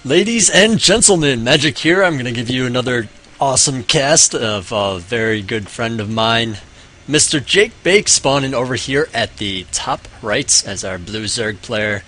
Ladies and gentlemen, Magic here. I'm going to give you another awesome cast of a very good friend of mine, Mr. Jake Bake, spawning over here at the top right as our Blue Zerg player.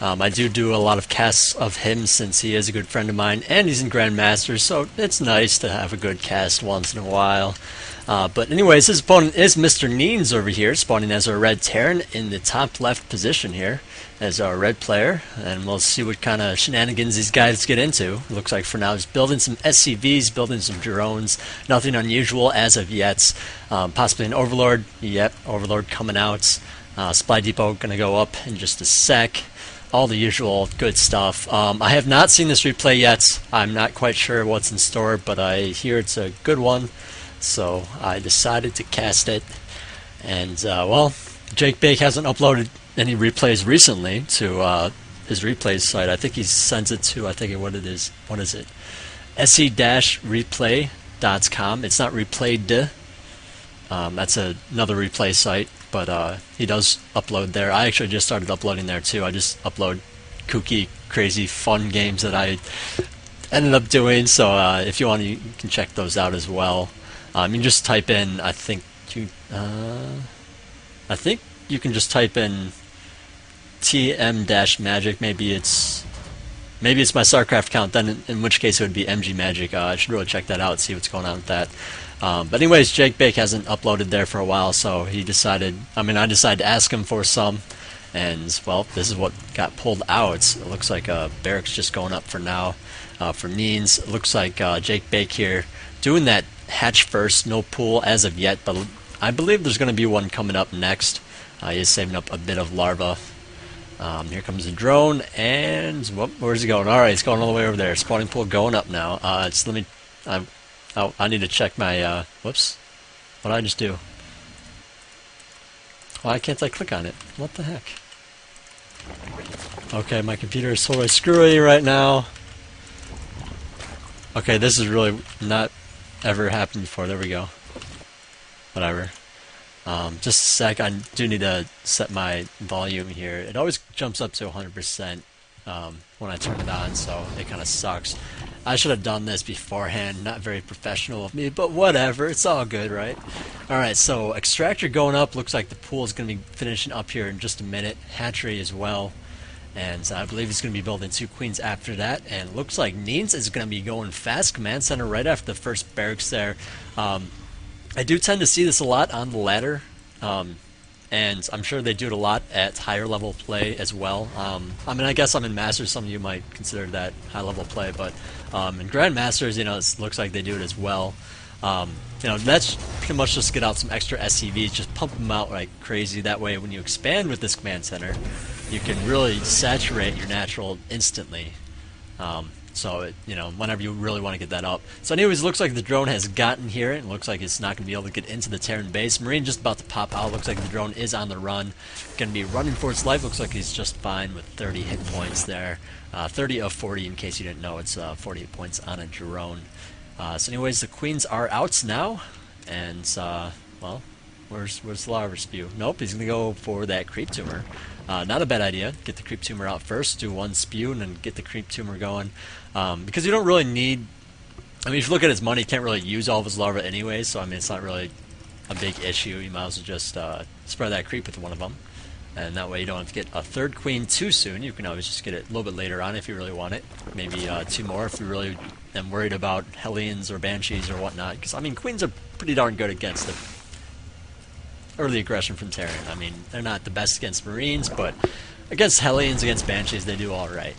I do a lot of casts of him since he is a good friend of mine and he's in Grandmasters, so it's nice to have a good cast once in a while. But anyways, his opponent is Mr. nEAnS over here, spawning as our red Terran in the top left position here as our red player, and we'll see what kind of shenanigans these guys get into. Looks like for now he's building some SCVs, building some drones, nothing unusual as of yet. Possibly an Overlord, yep, Overlord coming out. Supply Depot gonna go up in just a sec. All the usual good stuff. I have not seen this replay yet. I'm not quite sure what's in store, but I hear it's a good one. So I decided to cast it, and well, Jake Bake hasn't uploaded any replays recently to his replays site. I think he sends it to, what is it, se-replay.com. It's not replayed. That's another replay site, but he does upload there. I actually just started uploading there too. I just upload kooky, crazy, fun games that I ended up doing. So if you want, you can check those out as well. You can just type in, I think you can just type in TM-Magic. Maybe it's my StarCraft account. Then in which case it would be MG-Magic. I should really check that out, see what's going on with that. But anyways, Jake Bake hasn't uploaded there for a while, so he decided. I decided to ask him for some, and well, this is what got pulled out. It looks like barracks just going up for now. For nEAnS, it looks like Jake Bake here doing that hatch first, no pool as of yet, but I believe there's going to be one coming up next. He is saving up a bit of larva. Here comes the drone, and whoop, where's he going? Alright, he's going all the way over there. Spawning pool going up now. I need to check my, whoops. What did I just do? Why can't I click on it? What the heck? Okay, my computer is totally screwy right now. Okay, this is really not ever happened before. There we go. Whatever. Just a sec. I do need to set my volume here. It always jumps up to 100% when I turn it on, so it kind of sucks. I should have done this beforehand. Not very professional of me, but whatever. It's all good, right? Alright, so extractor going up. Looks like the pool is going to be finishing up here in just a minute. Hatchery as well. And I believe he's going to be building 2 queens after that. And it looks like nEAnS is going to be going fast command center right after the first barracks there. I do tend to see this a lot on the ladder. And I'm sure they do it a lot at higher level play as well. I guess I'm in Masters. Some of you might consider that high level play. But in Grandmasters, it looks like they do it as well. That's pretty much just get out some extra SCVs, just pump them out like crazy. That way, when you expand with this command center, you can really saturate your natural instantly. Whenever you really want to get that up. So anyways, looks like the drone has gotten here. It looks like it's not going to be able to get into the Terran base. Marine just about to pop out. Looks like the drone is on the run. Going to be running for its life. Looks like he's just fine with 30 hit points there. 30 of 40, in case you didn't know. It's 40 hit points on a drone. So anyways, the queens are out now. And, well, where's the larva spew? Nope, he's going to go for that creep tumor. Not a bad idea. Get the creep tumor out first, do 1 spew, and then get the creep tumor going. Because you don't really need... if you look at his money, he can't really use all of his larvae anyway, so it's not really a big issue. You might as well just spread that creep with one of them. And that way you don't have to get a 3rd queen too soon. You can always just get it a little bit later on if you really want it. Maybe 2 more if you really am worried about Hellions or Banshees or whatnot. Because, queens are pretty darn good against the early aggression from Terran. They're not the best against Marines, but against Hellions, against Banshees, they do alright.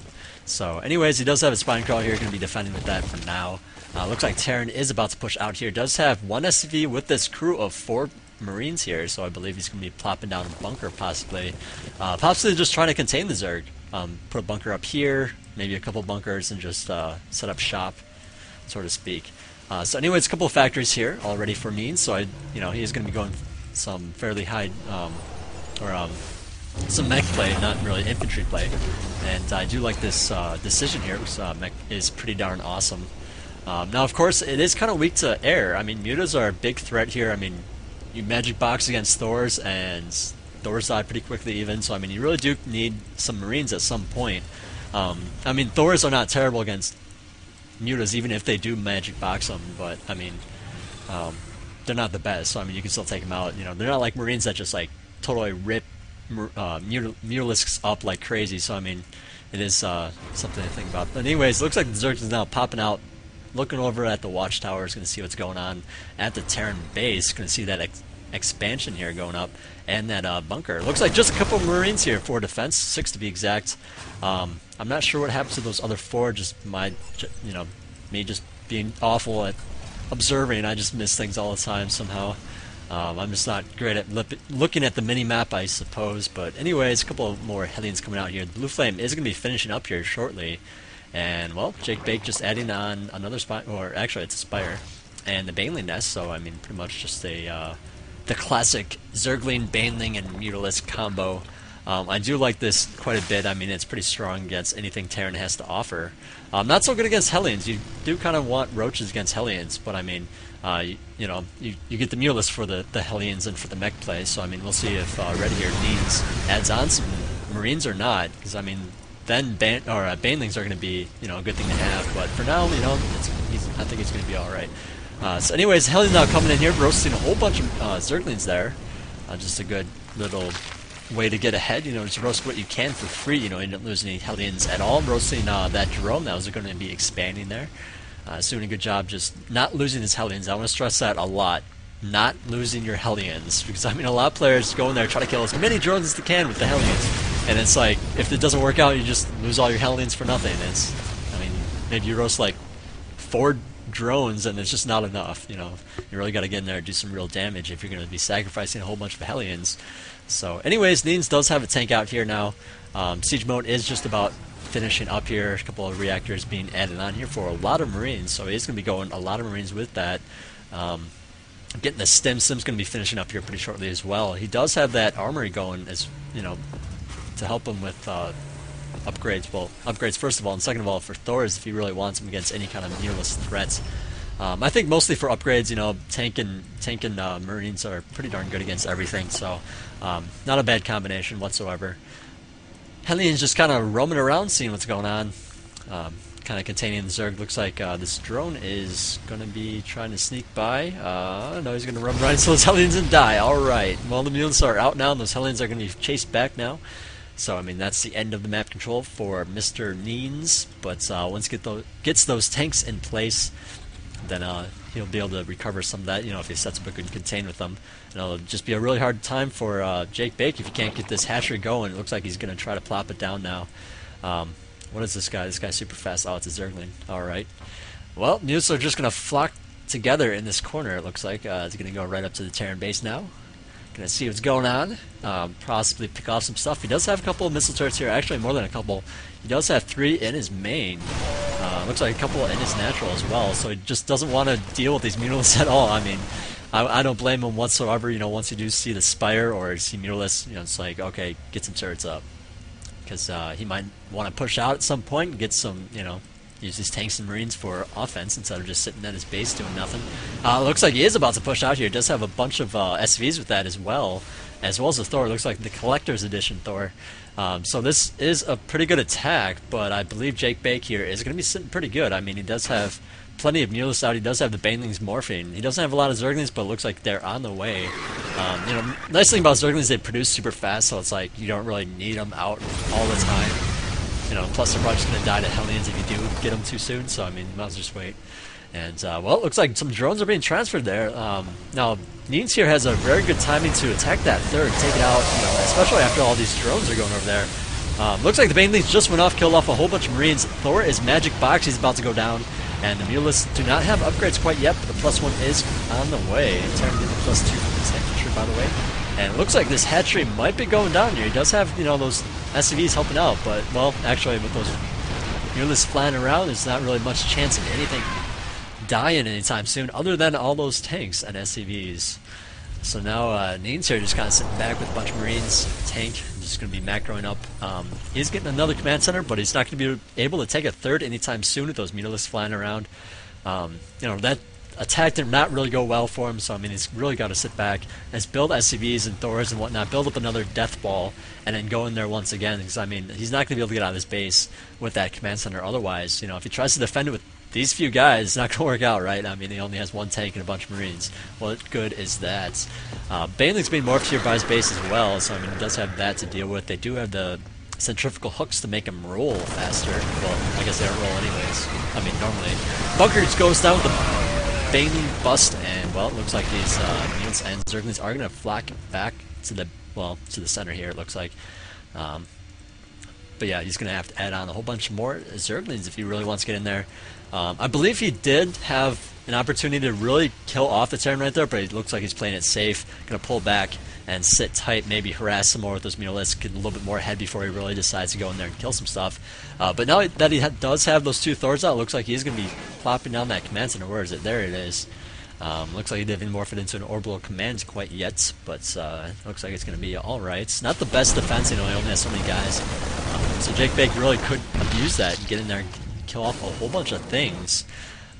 So, anyways, he does have a spine crawl here. Going to be defending with that for now. Looks like Terran is about to push out here. Does have 1 SCV with this crew of 4 Marines here, so I believe he's going to be plopping down a bunker, possibly. Possibly just trying to contain the Zerg. Put a bunker up here, maybe a couple bunkers, and just set up shop, so to speak. So, anyways, a couple of factories here already for nEAnS. So, he is going to be going some fairly high, some mech play, not really infantry play. And I do like this decision here, because mech is pretty darn awesome. Now, of course, it is kind of weak to air. Mutas are a big threat here. You magic box against Thors, and Thors die pretty quickly even. So, you really do need some Marines at some point. I mean, Thors are not terrible against mutas, even if they do magic box them. But I mean, they're not the best. So I mean, you can still take them out. You know, they're not like Marines that just like totally rip Mutalisks up like crazy. So I mean, it is something to think about. But anyways, it looks like the Zerg is now popping out, looking over at the watchtowers, going to see what's going on at the Terran base. Going to see that expansion here going up, and that bunker. Looks like just a couple of Marines here for defense, 6 to be exact. I'm not sure what happens to those other 4. Just me just being awful at observing. I just miss things all the time somehow. I'm just not great at looking at the mini-map, I suppose. But anyways, a couple of more Hellions coming out here. The Blue Flame is going to be finishing up here shortly. And, well, JakeBake just adding on another Spire, or actually it's a Spire, and the Baneling Nest. So, I mean, pretty much just the classic Zergling, Baneling, and Mutalisk combo. I do like this quite a bit. I mean, it's pretty strong against anything Terran has to offer. Not so good against Hellions. You do kind of want Roaches against Hellions, but I mean, you get the Mutalisk for the Hellions and for the mech play. So I mean, we'll see if Red here nEAnS adds on some Marines or not. Because I mean, then Banelings are going to be a good thing to have. But for now, I think it's going to be all right. So anyways, Hellions now coming in here, roasting a whole bunch of Zerglings there. Just a good little way to get ahead, just roast what you can for free, you don't lose any Hellions at all. Roasting that Jerome that was going to be expanding there. Doing a good job just not losing his Hellions. I want to stress that a lot. Not losing your Hellions. Because, I mean, a lot of players go in there, try to kill as many drones as they can with the Hellions. And it's like, if it doesn't work out, you just lose all your Hellions for nothing. I mean, maybe you roast like 4 drones and it's just not enough, You really got to get in there and do some real damage if you're going to be sacrificing a whole bunch of Hellions. So anyways, nEAnS does have a tank out here now. Siege mode is just about finishing up here. A couple of reactors being added on here for a lot of Marines, so he's going to be going a lot of Marines with that. Getting the Sim's going to be finishing up here pretty shortly as well. He does have that armory going, as to help him with upgrades. Well, upgrades first of all, and second of all for Thors if he really wants him against any kind of Mutalisk threats. I think mostly for upgrades, tank and Marines are pretty darn good against everything, so not a bad combination whatsoever. Hellions just kind of roaming around, seeing what's going on, kind of containing the Zerg. Looks like this drone is going to be trying to sneak by. No, he's going to run right into those Hellions and die. Alright, well, the Mutants are out now, and those Hellions are going to be chased back now. So, I mean, that's the end of the map control for Mr. nEAnS, but once he gets those tanks in place, then he'll be able to recover some of that, if he sets up a good contain with them. And it'll just be a really hard time for JakeBake if he can't get this hatchery going. It looks like he's going to try to plop it down now. What is this guy? This guy's super fast. Oh, it's a Zergling. Alright. Well, Mutants are just going to flock together in this corner, it looks like. He's going to go right up to the Terran base now. Gonna see what's going on. Possibly pick off some stuff. He does have a couple of missile turrets here. Actually, more than a couple. He does have 3 in his main. Looks like a couple in his natural as well. So he just doesn't want to deal with these Mutalisks at all. I mean, I don't blame him whatsoever. Once you do see the Spire or see Mutalisks, it's like, okay, get some turrets up, because he might want to push out at some point and get some, use these tanks and Marines for offense instead of just sitting at his base doing nothing. Looks like he is about to push out here. He does have a bunch of SVs with that as well as the Thor. Looks like the Collector's Edition Thor. So this is a pretty good attack, but I believe JakeBake here is going to be sitting pretty good. I mean, he does have plenty of Mutalisks out. He does have the Banelings morphing. He doesn't have a lot of Zerglings, but it looks like they're on the way. Nice thing about Zerglings, they produce super fast, so it's like you don't really need them out all the time. Plus they're probably just going to die to Hellions if you do get them too soon, so I mean, you might as well just wait. And, well, it looks like some drones are being transferred there. Now, nEAnS here has a very good timing to attack that third, take it out, especially after all these drones are going over there. Looks like the Banelings just went off, killed off a whole bunch of Marines. Thor is magic box, he's about to go down. And the Mutalisks do not have upgrades quite yet, but the +1 is on the way. Terran did the +2 for this hatchery, by the way. And it looks like this hatchery might be going down here. He does have, those SCVs helping out, but, well, actually, with those Mutalisks flying around, there's not really much chance of anything dying anytime soon, other than all those tanks and SCVs. So now nEAnS here just kind of sitting back with a bunch of Marines, tank, just going to be macroing up. He's getting another command center, but he's not going to be able to take a third anytime soon with those Mutalisks flying around. That attack did not really go well for him, so I mean he's really got to sit back and build SCVs and Thors and whatnot, build up another Death Ball, and then go in there once again, because I mean he's not going to be able to get out of his base with that command center otherwise. You know, if he tries to defend it with these few guys, it's not going to work out, right? I mean, he only has one tank and a bunch of Marines. What good is that? Baneling's being morphed here by his base as well, so I mean he does have that to deal with. They do have the centrifugal hooks to make him roll faster. Well, I guess they don't roll anyways. I mean, normally. Bunkers goes down with the Baneling bust, and well, it looks like these nEAnS and Zerglings are going to flock back to the center here. It looks like. But yeah, he's going to have to add on a whole bunch more Zerglings if he really wants to get in there. I believe he did have an opportunity to really kill off the Terran right there, but it looks like he's playing it safe. Going to pull back and sit tight, maybe harass some more with those Mutalisks, get a little bit more ahead before he really decides to go in there and kill some stuff. But now that he does have those two Thors out, it looks like he's going to be plopping down that command center. Where is it? There it is. Looks like he didn't morph it into an orbital command quite yet, but looks like it's going to be alright. It's not the best defense, you know, he only has so many guys. So xNJakeBake really could abuse that and get in there and kill off a whole bunch of things.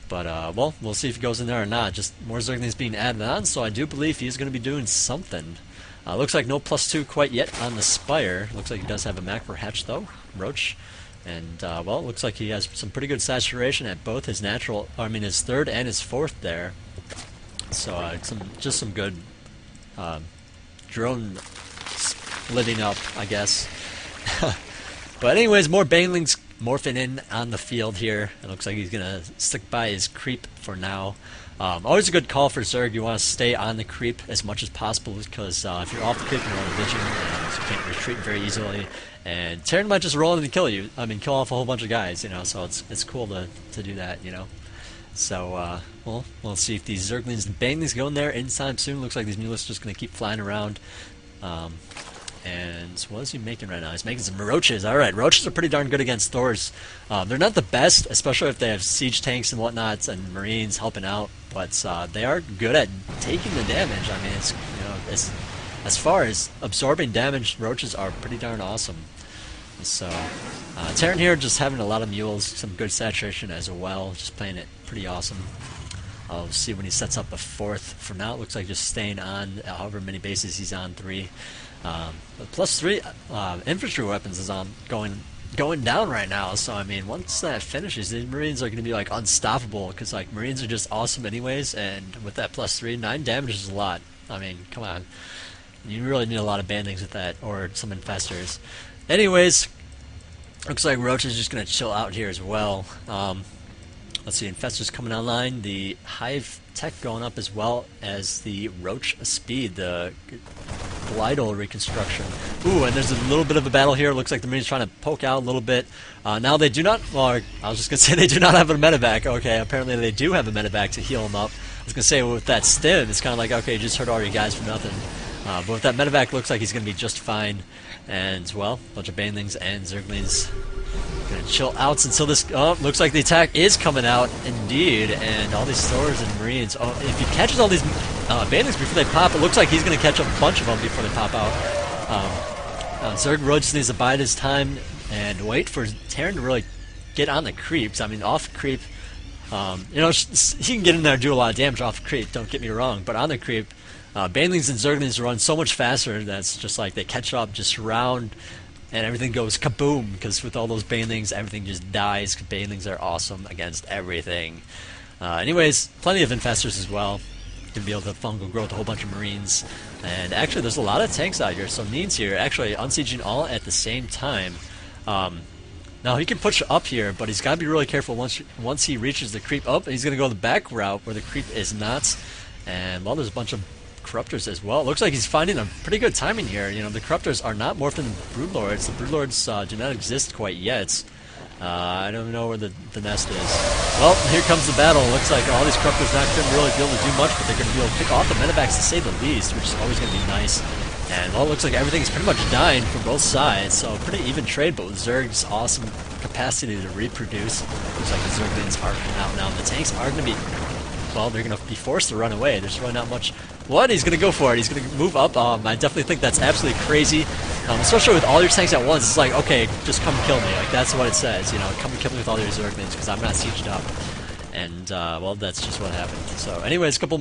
But, well, we'll see if he goes in there or not. Just more Zerglings being added on, so I do believe he's going to be doing something. Looks like no +2 quite yet on the Spire. Looks like he does have a Mac for Hatch, though, Roach. And, well, looks like he has some pretty good saturation at both his his third and his fourth there. So, just some good drone living up, I guess. But anyways, more Banelings morphing in on the field here. It looks like he's going to stick by his creep for now. Always a good call for Zerg. You want to stay on the creep as much as possible, because if you're off the creep, you're on a vision, and you can't retreat very easily. And Terran might just roll in and kill you. I mean, kill off a whole bunch of guys, you know, so it's cool to do that, you know. So, well, we'll see if these Zerglings and Banelings go in there anytime soon. Looks like these Mutalisks are just going to keep flying around. And what is he making right now? He's making some Roaches. Alright, Roaches are pretty darn good against Thors. They're not the best, especially if they have siege tanks and whatnot and Marines helping out, but they are good at taking the damage. I mean, it's, you know, as far as absorbing damage, Roaches are pretty darn awesome. So, Terran here just having a lot of mules, some good saturation as well, just playing it pretty awesome. I'll see when he sets up a fourth. For now, it looks like just staying on however many bases he's on, 3. But +3 infantry weapons is on going down right now. So I mean, once that finishes, the Marines are going to be like unstoppable, because like Marines are just awesome anyways. And with that +3, 9 damage is a lot. I mean, come on, you really need a lot of Banelings with that, or some infestors. Anyways, looks like Roach is just going to chill out here as well. Let's see, Infestors coming online, the Hive Tech going up as well as the Roach Speed, the Glidal reconstruction. Ooh, and there's a little bit of a battle here. Looks like the Marines trying to poke out a little bit. Now they do not, well, I was just going to say they do not have a medevac. Okay, apparently they do have a medevac to heal them up. I was going to say with that stim, it's kind of like, okay, you just hurt all your guys for nothing. But with that medevac, looks like he's going to be just fine. And, well, a bunch of Banelings and Zerglings gonna chill out until this. Oh, looks like the attack is coming out indeed, and all these Thors and Marines. Oh, if he catches all these Banelings before they pop, it looks like he's gonna catch a bunch of them before they pop out. Zerg Roach just needs to bide his time and wait for Terran to really get on the creeps. I mean, off creep, you know, he can get in there and do a lot of damage off creep. Don't get me wrong, but on the creep, Banelings and Zerglings run so much faster that's just like they catch up, just surround. And everything goes kaboom, because with all those Banelings, everything just dies. Banelings are awesome against everything. Anyways, plenty of Infestors as well. Gonna be able to fungal growth a whole bunch of Marines. And actually, there's a lot of tanks out here. So nEAnS here, actually unsieging all at the same time. Now he can push up here, but he's got to be really careful once he reaches the creep up. He's gonna go the back route where the creep is not. And well, there's a bunch of Corruptors as well. It looks like he's finding a pretty good timing here. You know, the Corruptors are not morphed into Broodlords. The Broodlords do not exist quite yet. I don't know where the nest is. Well, here comes the battle. It looks like all these Corruptors not going to really be able to do much, but they're going to be able to pick off the medevacs to say the least, which is always going to be nice. And well, it looks like everything's pretty much dying from both sides, so pretty even trade, but with Zerg's awesome capacity to reproduce, looks like the Zerglings are coming out now. The tanks are going to be, well, they're going to be forced to run away. There's really not much. What? He's going to go for it. He's going to move up. I definitely think that's absolutely crazy. Especially with all your tanks at once. It's like, okay, just come kill me. Like, that's what it says. You know, come and kill me with all your Zerglings, because I'm not sieged up. And, well, that's just what happened. So anyways, a couple